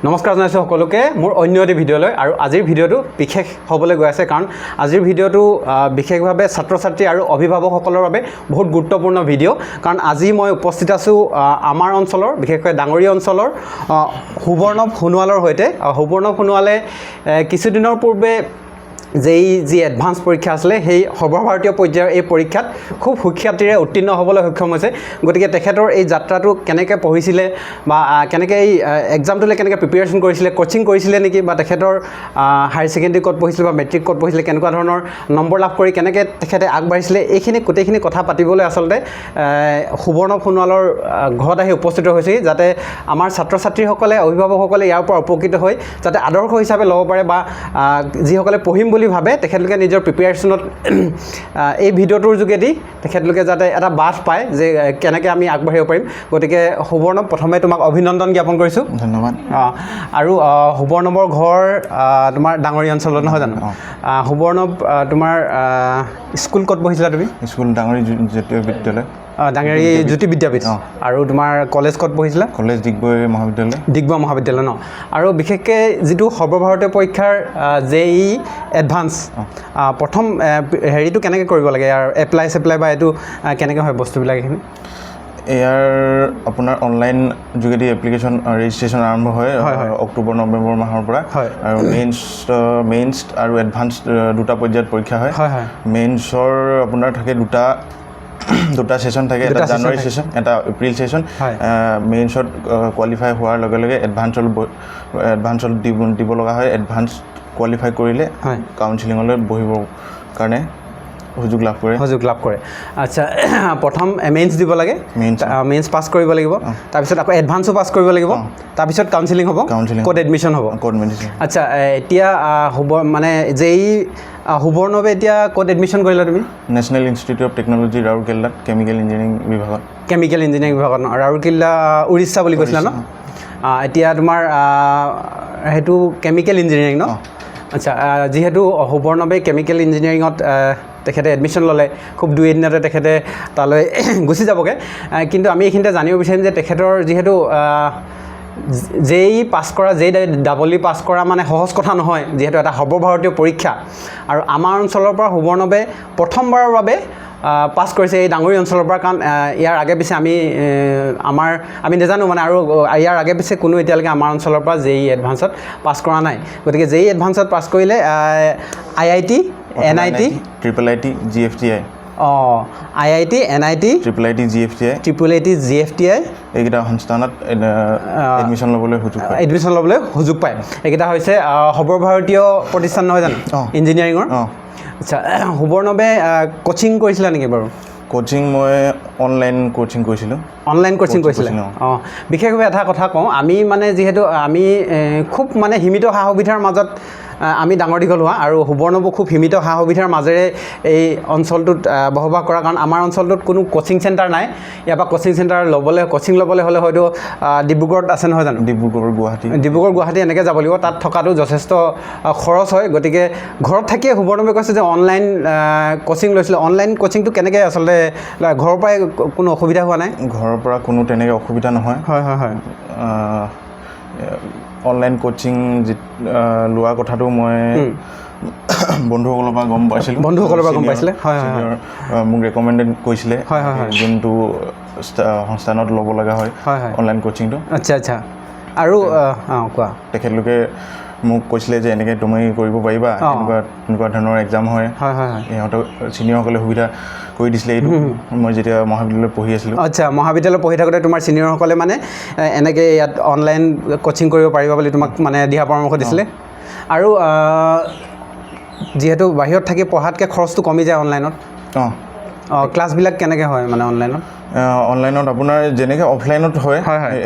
নমস্কাৰ জনাইছোঁ সকলোকে মোৰ অন্য এটি ভিডিঅ'লৈ আৰু আজিৰ ভিডিঅ'টো বিশেষ হ'বলৈ গৈ আছে কাৰণ আজিৰ ভিডিঅ'টো বিশেষভাৱে ছাত্ৰ ছাত্ৰী আৰু অভিভাৱকসকলৰ বাবে বহুত গুৰুত্বপূৰ্ণ ভিডিঅ' কাৰণ আজি মই উপস্থিত আছোঁ আমাৰ অঞ্চলৰ বিশেষকৈ ডাঙৰীয়া অঞ্চলৰ সুবৰ্ণৱ সোণোৱালৰ সৈতে সুবৰ্ণৱ সোণোৱালে কিছুদিনৰ পূৰ্বে যি এডভান্স পৰীক্ষা আছিলে সেই সৰ্বভাৰতীয় পৰ্যায়ৰ এই পৰীক্ষাত খুব সুখ্যাতিৰে উত্তীৰ্ণ হ'বলৈ সক্ষম হৈছে গতিকে তেখেতৰ এই যাত্ৰাটো কেনেকৈ পঢ়িছিলে বা কেনেকৈ এই এক্সামটোলৈ কেনেকৈ প্ৰিপেৰেশ্যন কৰিছিলে কোচিং কৰিছিলে নেকি বা তেখেতৰ হায়াৰ ছেকেণ্ডেৰী ক'ত পঢ়িছিলে বা মেট্ৰিক ক'ত পঢ়িছিলে কেনেকুৱা ধৰণৰ নম্বৰ লাভ কৰি কেনেকৈ তেখেতে আগবাঢ়িছিলে এইখিনি গোটেইখিনি কথা পাতিবলৈ আচলতে সুবৰ্ণৱ সোণোৱালৰ ঘৰত আহি উপস্থিত হৈছেহি যাতে আমাৰ ছাত্ৰ ছাত্ৰীসকলে অভিভাৱকসকলে ইয়াৰ পৰা উপকৃত হৈ যাতে আদৰ্শ হিচাপে ল'ব পাৰে বা যিসকলে পঢ়িম বুলি ভাবে তেখেতলোকে নিজৰ প্ৰিপেয়াৰেশ্যনত এই ভিডিঅ'টোৰ যোগেদি তেখেতলোকে যাতে এটা বাছ পায় যে কেনেকৈ আমি আগবাঢ়িব পাৰিম গতিকে সুবৰ্ণৱ প্ৰথমে তোমাক অভিনন্দন জ্ঞাপন কৰিছোঁ ধন্যবাদ আৰু সুবৰ্ণৱৰ ঘৰ তোমাৰ ডাঙৰীয়া অঞ্চলত নহয় জানো সুবৰ্ণৱ তোমাৰ স্কুল ক'ত পঢ়িছিলা তুমি স্কুল ডাঙৰী জাতীয় বিদ্যালয় ডাঙৰী জ্যোতি বিদ্যাপীঠ আৰু তোমাৰ কলেজ ক'ত পঢ়িছিলা কলেজ ডিগবৈ মহাবিদ্যালয় ন আৰু বিশেষকৈ যিটো সৰ্বভাৰতীয় পৰীক্ষাৰ JEE এডভান্স প্ৰথম হেৰিটো কেনেকৈ কৰিব লাগে ইয়াৰ এপ্লাই বা এইটো কেনেকৈ হয় বস্তুবিলাক এইখিনি ইয়াৰ আপোনাৰ অনলাইন যোগেদি এপ্লিকেশ্যন ৰেজিষ্ট্ৰেশ্যন আৰম্ভ হয় অক্টোবৰ নৱেম্বৰ মাহৰ পৰা আৰু মেইনছ আৰু এডভান্স দুটা পৰ্যায়ত পৰীক্ষা হয় মেইনছৰ আপোনাৰ থাকে দুটা সেশন থাকে এটা জানুৱাৰী সেশন এটা এপ্ৰিল সেশন মেইনছত কোৱালিফাই হোৱাৰ লগে লগে এডভান্সত দিব লগা হয় এডভান্স কোৱালিফাই কৰিলে কাউন্সিলিঙলৈ বহিবৰ কাৰণে সুযোগ লাভ কৰে আচ্ছা প্ৰথম মেইনছ দিব লাগে মেইনছ পাছ কৰিব লাগিব তাৰপিছত আকৌ এডভান্সো পাছ কৰিব লাগিব তাৰপিছত কাউন্সিলিং হ'ব ক'ত এডমিশ্যন হ'ব আচ্ছা এতিয়া মানে JEE সুবৰ্ণৱে এতিয়া ক'ত এডমিশ্যন কৰিলা তুমি নেশ্যনেল ইনষ্টিটিউট অফ টেকন'লজি ৰাউৰকেল্লাত কেমিকেল ইঞ্জিনিয়াৰিং বিভাগত ৰাউৰকেল্লা উৰিষ্যা বুলি কৈছিলা ন এতিয়া তোমাৰ সেইটো কেমিকেল ইঞ্জিনিয়াৰিং ন আচ্ছা যিহেতু সুবৰ্ণৱে কেমিকেল ইঞ্জিনিয়াৰিঙত তেখেতে এডমিশ্যন ল'লে খুব দুই এদিনতে তেখেতে তালৈ গুচি যাবগৈ কিন্তু আমি এইখিনিতে জানিব বিচাৰিম যে তেখেতৰ যিহেতু JEE পাছ কৰা JEE পাছ কৰা মানে সহজ কথা নহয় যিহেতু এটা সৰ্বভাৰতীয় পৰীক্ষা আৰু আমাৰ অঞ্চলৰ পৰা সুবৰ্ণৱে প্ৰথমবাৰৰ বাবে পাছ কৰিছে এই ডাঙৰী অঞ্চলৰ পৰা কাৰণ ইয়াৰ আগে পিছে আমি নাজানো মানে আৰু ইয়াৰ আগে পিছে কোনো এতিয়ালৈকে আমাৰ অঞ্চলৰ পৰা JEE এডভান্সত পাছ কৰা নাই গতিকে JEE এডভান্সত পাছ কৰিলে IIT NIT IIT GFTI IIT NIT IIT GFTI এইকেইটা সংস্থানত এডমিশ্যন ল'বলৈ সুযোগ পায় এইকেইটা হৈছে সৰ্বভাৰতীয় প্ৰতিষ্ঠান নহয় জানো ইঞ্জিনিয়াৰিঙৰ আচ্ছা সুবৰ্ণৱে কোচিং কৰিছিলা নেকি বাৰু কোচিং মই অনলাইন কোচিং কৰিছিলোঁ বিশেষভাৱে এটা কথা কওঁ আমি মানে যিহেতু আমি খুব মানে সীমিত সা সুবিধাৰ মাজত আমি ডাঙৰ দীঘল হোৱা আৰু সুবৰ্ণৱো খুব সীমিত সা সুবিধাৰ মাজেৰে এই অঞ্চলটোত বসবাস কৰা কাৰণ আমাৰ অঞ্চলটোত কোনো কোচিং চেণ্টাৰ নাই ইয়াৰ পৰা কোচিং ল'বলৈ হ'লে হয়তো ডিব্ৰুগড়ত আছে নহয় জানো ডিব্ৰুগড় গুৱাহাটী এনেকৈ যাব লাগিব তাত থকাটো যথেষ্ট খৰচ হয় গতিকে ঘৰত থাকিয়ে সুবৰ্ণৱে কৈছে যে অনলাইন কোচিং লৈছিলে অনলাইন কোচিংটো কেনেকৈ আচলতে ঘৰৰ পৰাই কোনো অসুবিধা হোৱা নাই ঘৰৰ পৰা কোনো তেনেকৈ অসুবিধা নহয় হয় অনলাইন কোচিং লোৱা কথাটো মই বন্ধুসকলৰ পৰা গম পাইছিলোঁ মোক ৰেকমেণ্ডেড কৰিছিলে যোনটো সংস্থানত ল'ব লগা হয় অনলাইন কোচিংটো আচ্ছা আৰু কোৱা তেখেতলোকে মোক কৈছিলে যে এনেকৈ তুমি কৰিব পাৰিবা তেনেকুৱা ধৰণৰ এক্সাম হয় সিহঁতক ছিনিয়ৰসকলে সুবিধা কৰি দিছিলে এইটো মই যেতিয়া মহাবিদ্যালয়ত পঢ়ি আছিলোঁ আচ্ছা মহাবিদ্যালয়ত পঢ়ি থাকোঁতে তোমাৰ ছিনিয়ৰসকলে মানে এনেকৈ ইয়াত অনলাইন কোচিং কৰিব পাৰিবা বুলি তোমাক মানে দিহা পৰামৰ্শ দিছিলে আৰু যিহেতু বাহিৰত থাকি পঢ়াতকৈ খৰচটো কমি যায় অনলাইনত ক্লাছবিলাক কেনেকৈ হয় মানে অনলাইনত আপোনাৰ যেনেকৈ অফলাইনত হয়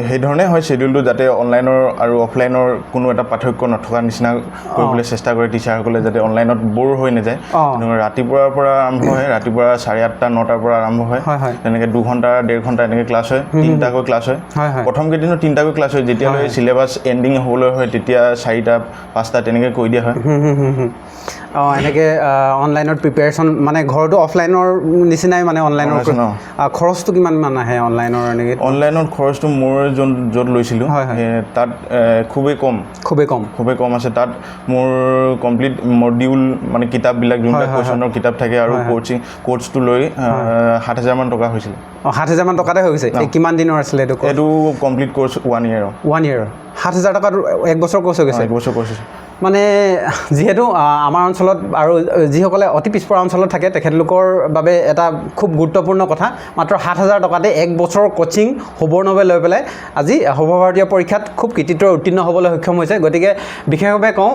সেইধৰণে হয় শ্বেডিউলটো যাতে অনলাইনৰ আৰু অফলাইনৰ কোনো এটা পাৰ্থক্য নথকা নিচিনা কৰিবলৈ চেষ্টা কৰে টিচাৰসকলে যাতে অনলাইনত ব'ৰ হৈ নাযায় ৰাতিপুৱাৰ পৰা আৰম্ভ হয় ৰাতিপুৱা 8:30 9টাৰ পৰা আৰম্ভ হয় তেনেকৈ 2 ঘণ্টা 1.5 ঘণ্টা এনেকৈ ক্লাছ হয় 3টাকৈ ক্লাছ হয় প্ৰথম কেইদিনত 3টাকৈ ক্লাছ হয় যেতিয়ালৈ চিলেবাছ এণ্ডিং হ'বলৈ হয় তেতিয়া 4টা 5টা তেনেকৈ কৈ দিয়া হয় এনেকৈ অনলাইনত প্ৰিপেৰেশ্যন মানে ঘৰটো অফলাইনৰ নিচিনাই মানে অনলাইনৰ খৰচটো কিমান মান আহে অনলাইনৰ এনেকৈ অনলাইনত খৰচটো মোৰ য'ত লৈছিলোঁ তাত খুবেই কম আছে তাত মোৰ কমপ্লিট মডিউল মানে কিতাপবিলাক যোনবিলাক কুৱেশ্যনৰ কিতাপ থাকে আৰু কোৰ্চটো লৈ 7,000 মান টকা হৈছিলে 7,000 মান টকাতে হৈ গৈছে কিমান দিনৰ আছিলে এইটো কমপ্লিট কোৰ্চ 1 year 7,000 টকাত 1 বছৰ কোৰ্চ হৈ গৈছে 1 বছৰ কোৰ্চ মানে যিহেতু আমাৰ অঞ্চলত আৰু যিসকলে অতি পিছপৰা অঞ্চলত থাকে তেখেতলোকৰ বাবে এটা খুব গুৰুত্বপূৰ্ণ কথা মাত্ৰ 7,000 টকাতে 1 বছৰ কোচিং সুবৰ্ণভাৱে লৈ পেলাই আজি সৰ্বভাৰতীয় পৰীক্ষাত খুব কৃতিত্ব উত্তীৰ্ণ হ'বলৈ সক্ষম হৈছে গতিকে বিশেষভাৱে কওঁ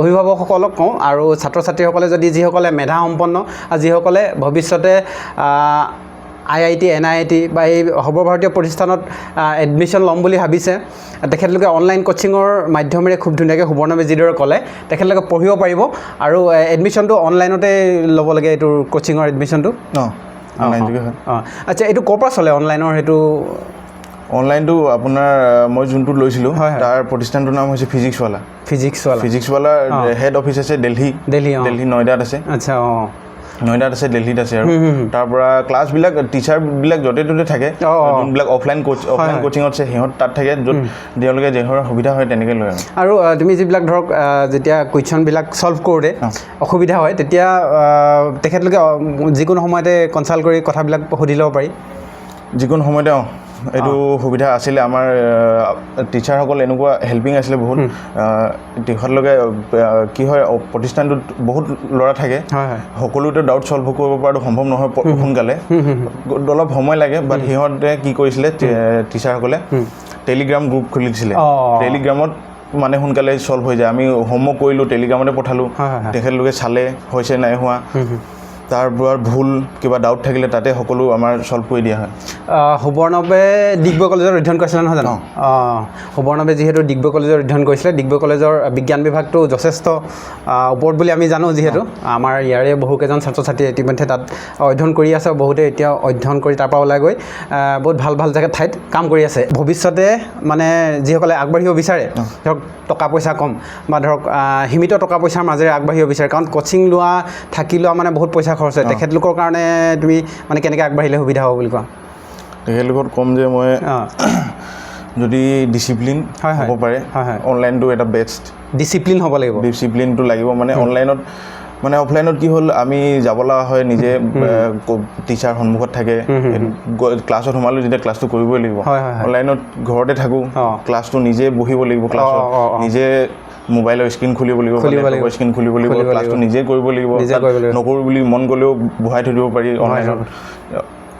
অভিভাৱকসকলক কওঁ আৰু ছাত্ৰ ছাত্ৰীসকলে যদি যিসকলে মেধা সম্পন্ন আৰু যিসকলে ভৱিষ্যতে IIT NIIT বা এই সৰ্বভাৰতীয় প্ৰতিষ্ঠানত এডমিশ্যন ল'ম বুলি ভাবিছে তেখেতলোকে অনলাইন কোচিঙৰ মাধ্যমেৰে খুব ধুনীয়াকৈ সুবৰ্ণভাৱে যিদৰে ক'লে তেখেতলোকে পঢ়িব পাৰিব আৰু এডমিশ্যনটো অনলাইনতে ল'ব লাগে এইটোৰ কোচিঙৰ এডমিশ্যনটো আচ্ছা এইটো ক'ৰ পৰা চলে অনলাইনৰ সেইটো অনলাইনটো আপোনাৰ মই যোনটো লৈছিলোঁ তাৰ প্ৰতিষ্ঠানটোৰ নাম হৈছে ফিজিক্সৱালা হেড অফিচ আছে দিল্লী নয়ডাত আছে আচ্ছা নয়ডাত আছে দিল্লীত আছে আৰু তাৰ পৰা ক্লাছবিলাক টিচাৰবিলাক য'তে ত'তে থাকে যোনবিলাক অফলাইন কোচিঙত আছে সিহঁত তাত থাকে য'ত তেওঁলোকে যিহৰ সুবিধা হয় তেনেকৈ লয় আৰু তুমি যিবিলাক ধৰক যেতিয়া কুৱেশ্যনবিলাক ছল্ভ কৰোঁতে অসুবিধা হয় তেতিয়া তেখেতলোকে যিকোনো সময়তে কনচাল্ট কৰি কথাবিলাক সুধি ল'ব পাৰি যিকোনো সময়তে এইটো সুবিধা আছিলে আমাৰ টিচাৰসকল এনেকুৱা হেল্পিং আছিলে বহুত তেখেতলোকে কি হয় প্ৰতিষ্ঠানটোত বহুত ল'ৰা থাকে সকলোতে ডাউট ছল্ভ কৰিব পৰাটো সম্ভৱ নহয় সোনকালে অলপ সময় লাগে বাট সিহঁতে কি কৰিছিলে টিচাৰসকলে টেলিগ্ৰাম গ্ৰুপ খুলি দিছিলে টেলিগ্ৰামত মানে সোনকালে ছল্ভ হৈ যায় আমি হোমৱৰ্ক কৰিলোঁ টেলিগ্ৰামতে পঠালোঁ তেখেতলোকে চালে হৈছে নাই হোৱা তাৰপৰা ভুল কিবা ডাউট থাকিলে তাতে সকলো আমাৰ ছল্ভ কৰি দিয়া হয় সুবৰ্ণৱে ডিগবৈ কলেজত অধ্যয়ন কৰিছিলে নহয় জানো সুবৰ্ণৱে যিহেতু ডিগবৈ কলেজত অধ্যয়ন কৰিছিলে ডিগবৈ কলেজৰ বিজ্ঞান বিভাগটো যথেষ্ট ওপৰত বুলি আমি জানো যিহেতু আমাৰ ইয়াৰে বহুকেইজন ছাত্ৰ ছাত্ৰীয়ে ইতিমধ্যে তাত অধ্যয়ন কৰি আছে বহুতে এতিয়া অধ্যয়ন কৰি তাৰপৰা ওলাই গৈ বহুত ভাল জেগাত ঠাইত কাম কৰি আছে ভৱিষ্যতে মানে যিসকলে আগবাঢ়িব বিচাৰে ধৰক টকা পইচা কম বা ধৰক সীমিত টকা পইচাৰ মাজেৰে আগবাঢ়িব বিচাৰে কাৰণ কোচিং থাকি লোৱা মানে বহুত পইচা খৰচ হয় তেখেতলোকৰ কাৰণে তুমি মানে কেনেকৈ আগবাঢ়িলে সুবিধা হ'ব বুলি কোৱা তেখেতলোকক ক'ম যে মই যদি ডিচিপ্লিন হ'ব পাৰে অনলাইনটো এটা বেষ্ট ডিচিপ্লিন হ'ব লাগিব ডিচিপ্লিনটো লাগিব মানে অনলাইনত মানে অফলাইনত কি হ'ল আমি যাব লগা হয় নিজে টিচাৰ সন্মুখত থাকে ক্লাছত সোমালোঁ যেতিয়া ক্লাছটো কৰিবই লাগিব অনলাইনত ঘৰতে থাকোঁ ক্লাছটো নিজে বহিব লাগিব ক্লাছত নিজে মোবাইলৰ স্ক্ৰীণ খুলিব লাগিব স্ক্ৰীণ খুলিব লাগিব ক্লাছটো নিজে কৰিব লাগিব নকৰোঁ বুলি মন গ'লেও বহাই থৈ দিব পাৰি অনলাইনত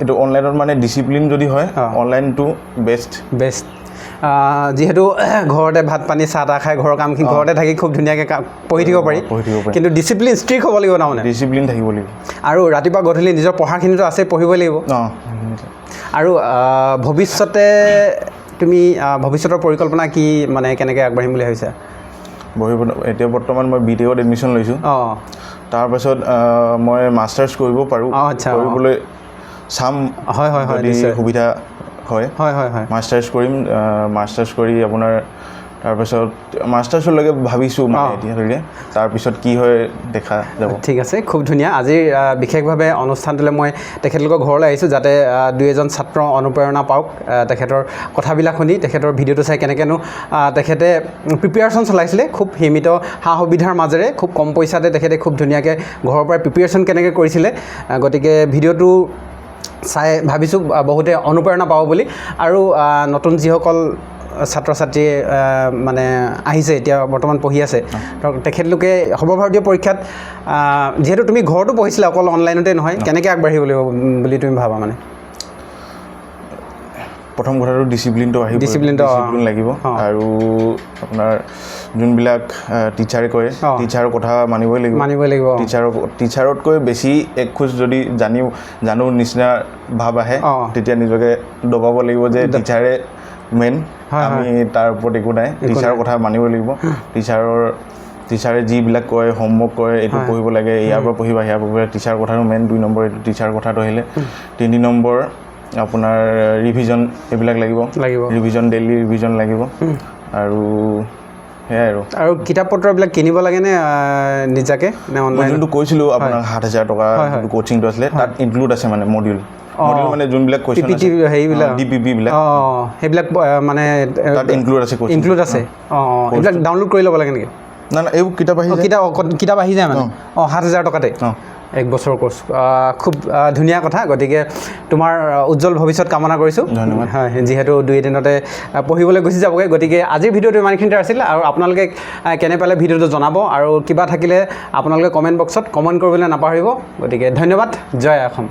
এইটো অনলাইনত মানে ডিচিপ্লিন যদি হয় অনলাইনটো বেষ্ট যিহেতু ঘৰতে ভাত পানী চাহ তাহ খাই ঘৰৰ কামখিনি ঘৰতে থাকি খুব ধুনীয়াকৈ পঢ়ি থাকিব পাৰি কিন্তু ডিচিপ্লিন ষ্ট্ৰিক্ট হ'ব লাগিব তাৰমানে ডিচিপ্লিন থাকিব লাগিব আৰু ৰাতিপুৱা গধূলি নিজৰ পঢ়াখিনিতো আছে পঢ়িবই লাগিব আৰু ভৱিষ্যতে তুমি ভৱিষ্যতৰ পৰিকল্পনা কি মানে কেনেকৈ আগবাঢ়িম বুলি ভাবিছা এতিয়া বৰ্তমান মই BTEকত এডমিশ্যন লৈছোঁ তাৰপাছত মই মাষ্টাৰ্ছ কৰিব পাৰোঁ কৰিবলৈ চাম যদি সুবিধা হয় মাষ্টাৰ্ছ কৰিম মাষ্টাৰ্ছ কৰি আপোনাৰ তাৰপিছত মাষ্টাৰ্ছলৈকে ভাবিছোঁ মানে এতিয়ালৈকে তাৰপিছত কি হয় দেখা যাব ঠিক আছে খুব ধুনীয়া আজিৰ বিশেষভাৱে অনুষ্ঠানটোলৈ মই তেখেতলোকৰ ঘৰলৈ আহিছোঁ যাতে 2-এজন ছাত্ৰ অনুপ্ৰেৰণা পাওক তেখেতৰ কথাবিলাক শুনি তেখেতৰ ভিডিঅ'টো চাই কেনেকৈনো তেখেতে প্ৰিপেয়াৰেশ্যন চলাইছিলে খুব সীমিত সা সুবিধাৰ মাজেৰে খুব কম পইচাতে তেখেতে খুব ধুনীয়াকৈ ঘৰৰ পৰা প্ৰিপেয়াৰেশ্যন কেনেকৈ কৰিছিলে গতিকে ভিডিঅ'টো চাই ভাবিছোঁ বহুতে অনুপ্ৰেৰণা পাব বুলি আৰু নতুন যিসকল ছাত্ৰ ছাত্ৰীয়ে মানে আহিছে এতিয়া বৰ্তমান পঢ়ি আছে তেখেতলোকে সৰ্বভাৰতীয় পৰীক্ষাত যিহেতু তুমি ঘৰতো পঢ়িছিলা অকল অনলাইনতে নহয় কেনেকৈ আগবাঢ়িব লাগিব বুলি তুমি ভাবা মানে প্ৰথম কথাটো ডিচিপ্লিন লাগিব আৰু আপোনাৰ যোনবিলাক টিচাৰে কয় টিচাৰৰ কথা মানিবই লাগিব টিচাৰতকৈ বেছি এক খোজ যদি জানো নিচিনা ভাৱ আহে তেতিয়া নিজকে দবাব লাগিব যে টিচাৰে মেইন আমি তাৰ ওপৰত একো নাই টিচাৰৰ কথা মানিব লাগিব টিচাৰে যিবিলাক কয় হোমৱৰ্ক কৰে এইটো পঢ়িব লাগে ইয়াৰ পৰা পঢ়িবা ইয়াৰ পৰা টিচাৰৰ কথাটো মেইন 2 নম্বৰ এইটো টিচাৰৰ কথাটো আহিলে 3 নম্বৰ আপোনাৰ ৰিভিজন এইবিলাক লাগিব ৰিভিজন ডেইলি ৰিভিজন লাগিব আৰু সেয়াই আৰু কিতাপ পত্ৰবিলাক কিনিব লাগেনে নিজাকে নে অনলাইন যোনটো কৈছিলোঁ আপোনাৰ 7,000 টকা যোনটো কোচিংটো আছিলে তাত ইনক্লুড আছে মানে মডিউল মানে যোনবিলাক কুৱেশ্যন আছে হেৰিবিলাক ডিপিপি বিলাক সেইবিলাক মানে তাত ইনক্লুড আছে এইবিলাক ডাউনলোড কৰি ল'ব লাগে নেকি না না এইবোৰ কিতাপ আহি যায় মানে 7,000 টকাতে 1 বছৰৰ কোৰ্চ খুব ধুনীয়া কথা গতিকে তোমাৰ উজ্জ্বল ভৱিষ্যত কামনা কৰিছোঁ ধন্যবাদ হয় যিহেতু 2 দিনতে পঢ়িবলৈ গুচি যাবগৈ গতিকে আজিৰ ভিডিঅ'টো ইমানখিনিতে আছিল আৰু আপোনালোকে কেনে পালে ভিডিঅ'টো জনাব আৰু কিবা থাকিলে আপোনালোকে কমেণ্ট বক্সত কমেণ্ট কৰিবলৈ নাপাহৰিব গতিকে ধন্যবাদ জয় অসম